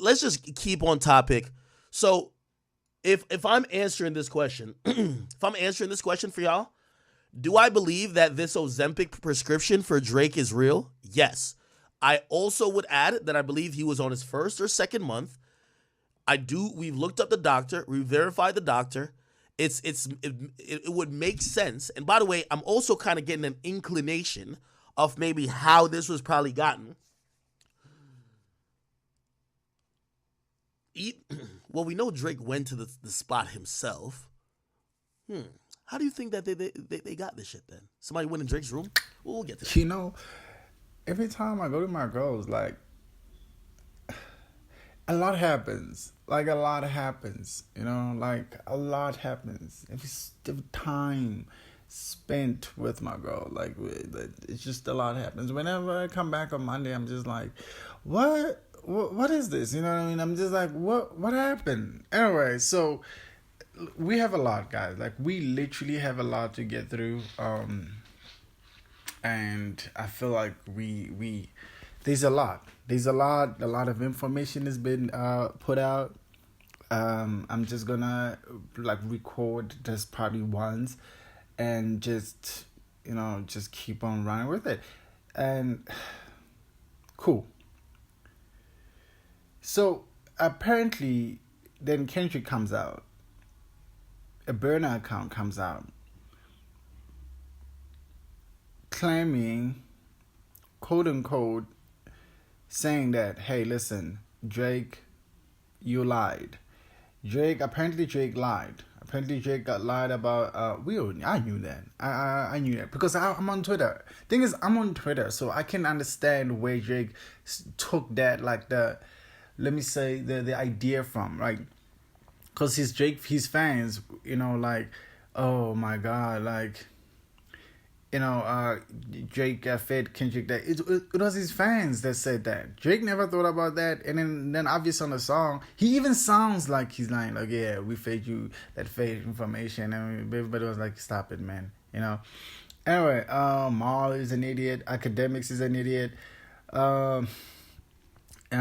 let's just keep on topic. So if I'm answering this question, if I'm answering this question for y'all, do I believe that this Ozempic prescription for Drake is real? Yes. I also would add that I believe he was on his first or second month. We've looked up the doctor, we verified the doctor. It would make sense. And by the way, I'm also kind of getting an inclination of maybe how this was probably gotten. Well, we know Drake went to the spot himself. How do you think that they got this shit then? Somebody went in Drake's room? We'll get to that. You know, every time I go to my girls, like, a lot happens. Like, a lot happens. You know, like, a lot happens. Every time spent with my girl, like, it's just a lot happens. Whenever I come back on Monday, I'm just like, what is this? You know what I mean? I'm just like, what happened? Anyway, so we have a lot, guys. Like, we literally have a lot to get through. And I feel like we there's a lot. There's a lot of information has been put out. I'm just gonna like record this probably once and just just keep on running with it. And cool. So apparently then Kendrick comes out. A burner account comes out claiming, quote unquote, saying that, hey, listen, Drake, you lied. Apparently Drake lied. Apparently Drake got lied about. I knew that. I knew that because I'm on Twitter. Thing is, I'm on Twitter, so I can understand where Drake took that, like let me say the idea from, right? Because his fans, like, oh my God, like, Drake fed Kendrick that. It was his fans that said that. Drake never thought about that. And then obviously on the song, he even sounds like he's lying. Like, yeah, we fed you that fake information. And everybody was like, stop it, man. Anyway, Maul is an idiot. Akademiks is an idiot. And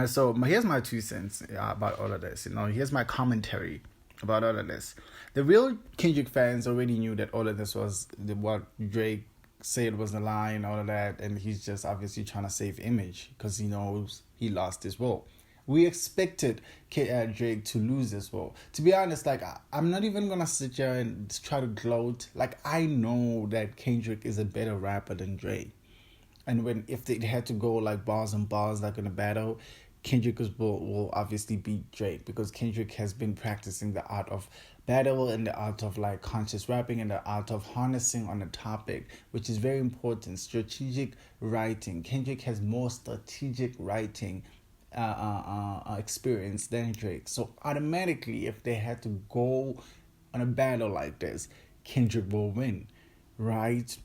so here's my 2 cents about all of this. Here's my commentary about all of this. The real Kendrick fans already knew that all of this was what Drake said was a lie and all of that, and he's just obviously trying to save image because he knows he lost his role. We expected Drake to lose this role. To be honest, like, I'm not even gonna sit here and try to gloat. Like, I know that Kendrick is a better rapper than Drake, and if they had to go like bars and bars like in a battle, Kendrick will obviously beat Drake because Kendrick has been practicing the art of battle and the art of like conscious rapping and the art of harnessing on a topic, which is very important. Strategic writing. Kendrick has more strategic writing experience than Drake. So automatically, if they had to go on a battle like this, Kendrick will win, right?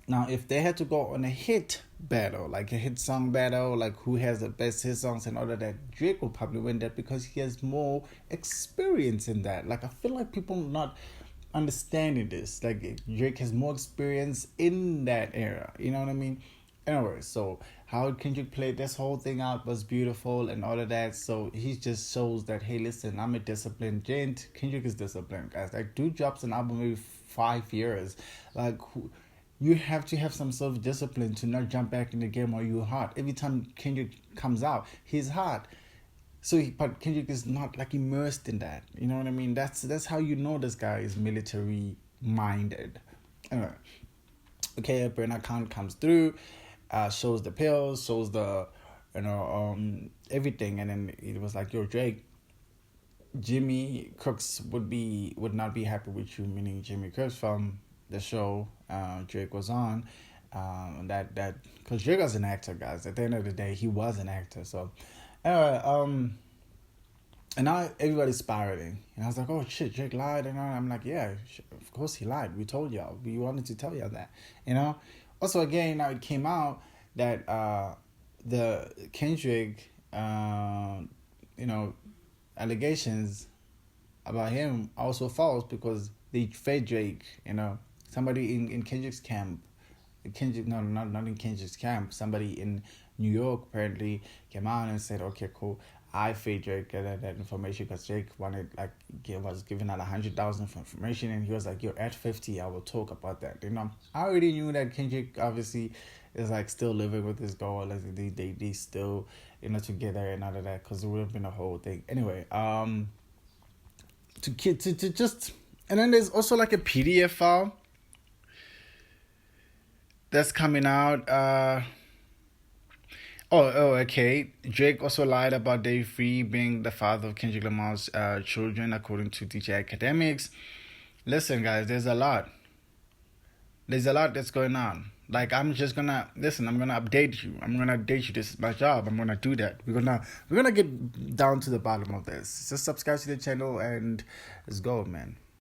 Now, if they had to go on a hit battle, like a hit song battle, like who has the best hit songs and all of that, Drake will probably win that because he has more experience in that. Like, I feel like people not understanding this. Like, Drake has more experience in that era. You know what I mean? Anyway, so how Kendrick played this whole thing out was beautiful and all of that. So he just shows that, hey, listen, I'm a disciplined gent. Kendrick is disciplined, guys. Like, dude drops an album every 5 years. Like, you have to have some sort of discipline to not jump back in the game while you're hot. Every time Kendrick comes out, he's hot. But Kendrick is not like immersed in that. You know what I mean? That's how you know this guy is military minded. Anyway, okay, a burn account comes through, shows the pills, shows the everything, and then it was like, yo, Drake, Jimmy Cooks would not be happy with you, meaning Jimmy Cooks from the show Drake was on, that because Drake was an actor, guys. At the end of the day, he was an actor. So anyway, and now everybody's spiraling, and I was like, oh shit, Drake lied, and I'm like, yeah, of course he lied. We told y'all, we wanted to tell y'all that, Also, again, now it came out that the Kendrick allegations about him also false because they fed Drake, somebody in Kendrick's camp, not in Kendrick's camp, somebody in New York apparently came out and said, okay, cool, I feel Drake get that information because Drake wanted was giving out 100,000 for information, and he was like, "You're at 50, I will talk about that." I already knew that Kendrick obviously is still living with his girl, they still together and all of that, because it would have been a whole thing. Anyway, to just, and then there's also a PDF file that's coming out. Okay. Drake also lied about Dave Free being the father of Kendrick Lamar's children, according to DJ Akademiks. Listen, guys, there's a lot. There's a lot that's going on. I'm just gonna listen. I'm gonna update you. This is my job. I'm gonna do that. We're gonna get down to the bottom of this. Just subscribe to the channel and let's go, man.